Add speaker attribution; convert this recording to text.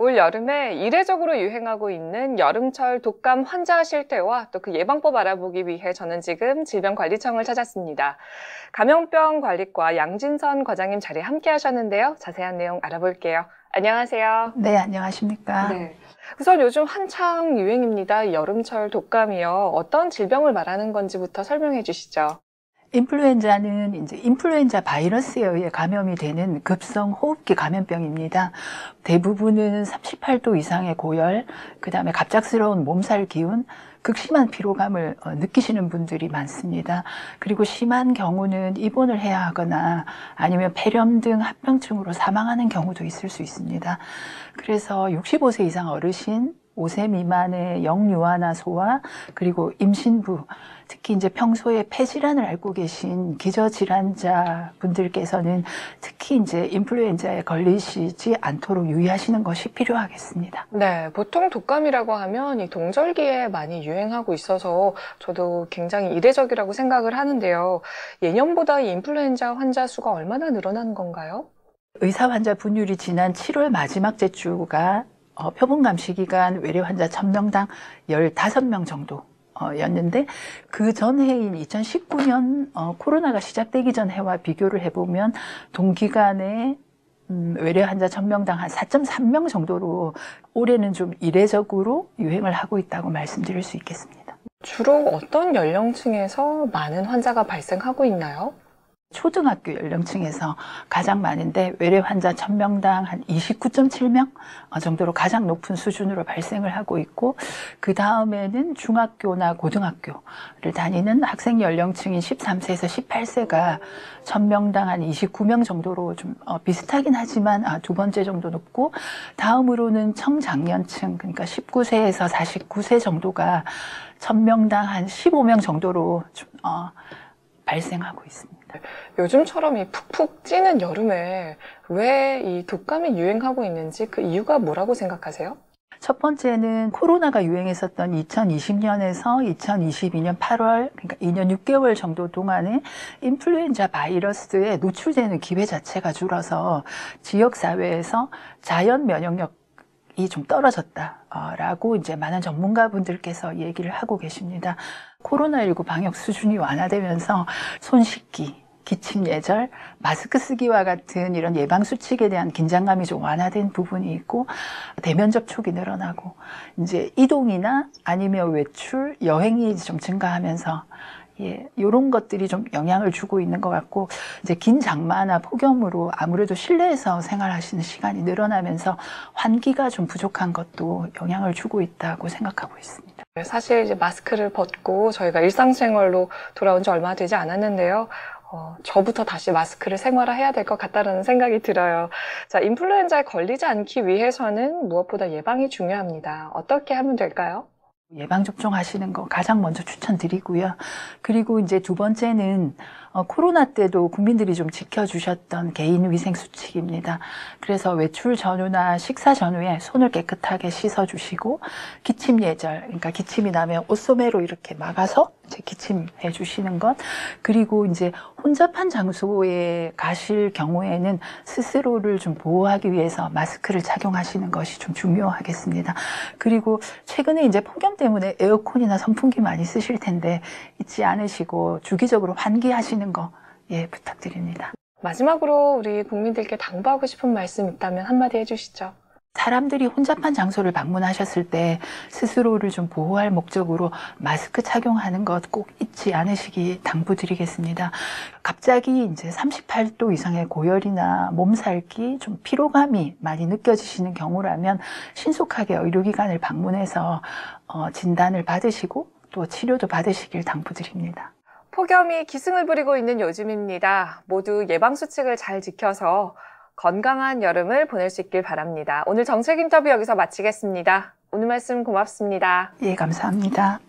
Speaker 1: 올 여름에 이례적으로 유행하고 있는 여름철 독감 환자 실태와 또 그 예방법 알아보기 위해 저는 지금 질병관리청을 찾았습니다. 감염병 관리과 양진선 과장님 자리에 함께 하셨는데요. 자세한 내용 알아볼게요. 안녕하세요.
Speaker 2: 네, 안녕하십니까.
Speaker 1: 네. 우선 요즘 한창 유행입니다. 여름철 독감이요. 어떤 질병을 말하는 건지부터 설명해 주시죠.
Speaker 2: 인플루엔자는 이제 인플루엔자 바이러스에 의해 감염이 되는 급성 호흡기 감염병입니다. 대부분은 38도 이상의 고열, 그 다음에 갑작스러운 몸살 기운, 극심한 피로감을 느끼시는 분들이 많습니다. 그리고 심한 경우는 입원을 해야 하거나 아니면 폐렴 등 합병증으로 사망하는 경우도 있을 수 있습니다. 그래서 65세 이상 어르신, 5세 미만의 영유아나 소아, 그리고 임신부, 특히 이제 평소에 폐질환을 앓고 계신 기저질환자 분들께서는 특히 이제 인플루엔자에 걸리시지 않도록 유의하시는 것이 필요하겠습니다.
Speaker 1: 네, 보통 독감이라고 하면 이 동절기에 많이 유행하고 있어서 저도 굉장히 이례적이라고 생각을 하는데요. 예년보다 이 인플루엔자 환자 수가 얼마나 늘어난 건가요?
Speaker 2: 의사 환자 분율이 지난 7월 마지막 주가 표본 감시 기간 외래 환자 1000명당 15명 정도 였는데 그 전 해인 2019년 코로나가 시작되기 전 해와 비교를 해보면 동기간에 외래 환자 1000명당 한 4.3명 정도로 올해는 좀 이례적으로 유행을 하고 있다고 말씀드릴 수 있겠습니다.
Speaker 1: 주로 어떤 연령층에서 많은 환자가 발생하고 있나요?
Speaker 2: 초등학교 연령층에서 가장 많은데 외래 환자 1000명당 한 29.7명 정도로 가장 높은 수준으로 발생을 하고 있고, 그 다음에는 중학교나 고등학교를 다니는 학생 연령층인 13세에서 18세가 1000명당 한 29명 정도로 좀 비슷하긴 하지만 두 번째 정도 높고, 다음으로는 청장년층, 그러니까 19세에서 49세 정도가 1000명당 한 15명 정도로 좀 발생하고 있습니다.
Speaker 1: 요즘처럼 이 푹푹 찌는 여름에 왜 이 독감이 유행하고 있는지 그 이유가 뭐라고 생각하세요?
Speaker 2: 첫 번째는 코로나가 유행했었던 2020년에서 2022년 8월, 그러니까 2년 6개월 정도 동안에 인플루엔자 바이러스에 노출되는 기회 자체가 줄어서 지역사회에서 자연 면역력이 좀 떨어졌다라고 이제 많은 전문가분들께서 얘기를 하고 계십니다. 코로나19 방역 수준이 완화되면서 손 씻기, 기침 예절, 마스크 쓰기와 같은 이런 예방 수칙에 대한 긴장감이 좀 완화된 부분이 있고, 대면 접촉이 늘어나고, 이제 이동이나 아니면 외출, 여행이 좀 증가하면서 이런 것들이 좀 영향을 주고 있는 것 같고, 이제 긴 장마나 폭염으로 아무래도 실내에서 생활하시는 시간이 늘어나면서 환기가 좀 부족한 것도 영향을 주고 있다고 생각하고 있습니다.
Speaker 1: 사실 이제 마스크를 벗고 저희가 일상생활로 돌아온 지 얼마 되지 않았는데요. 저부터 다시 마스크를 생활화해야 될 것 같다는 생각이 들어요. 자, 인플루엔자에 걸리지 않기 위해서는 무엇보다 예방이 중요합니다. 어떻게 하면 될까요?
Speaker 2: 예방접종 하시는 거 가장 먼저 추천드리고요. 그리고 이제 두 번째는 코로나 때도 국민들이 좀 지켜주셨던 개인위생 수칙입니다. 그래서 외출 전후나 식사 전후에 손을 깨끗하게 씻어주시고, 기침 예절, 그러니까 기침이 나면 옷소매로 이렇게 막아서 이제 기침해 주시는 것, 그리고 이제 혼잡한 장소에 가실 경우에는 스스로를 좀 보호하기 위해서 마스크를 착용하시는 것이 좀 중요하겠습니다. 그리고 최근에 이제 폭염 때문에 에어컨이나 선풍기 많이 쓰실 텐데 잊지 않으시고 주기적으로 환기하시는 거 부탁드립니다.
Speaker 1: 마지막으로 우리 국민들께 당부하고 싶은 말씀 있다면 한마디 해주시죠.
Speaker 2: 사람들이 혼잡한 장소를 방문하셨을 때 스스로를 좀 보호할 목적으로 마스크 착용하는 것 꼭 잊지 않으시기 당부드리겠습니다. 갑자기 이제 38도 이상의 고열이나 몸살기, 좀 피로감이 많이 느껴지시는 경우라면 신속하게 의료기관을 방문해서 진단을 받으시고 또 치료도 받으시길 당부드립니다.
Speaker 1: 폭염이 기승을 부리고 있는 요즘입니다. 모두 예방수칙을 잘 지켜서 건강한 여름을 보낼 수 있길 바랍니다. 오늘 정책 인터뷰 여기서 마치겠습니다. 오늘 말씀 고맙습니다.
Speaker 2: 예, 감사합니다.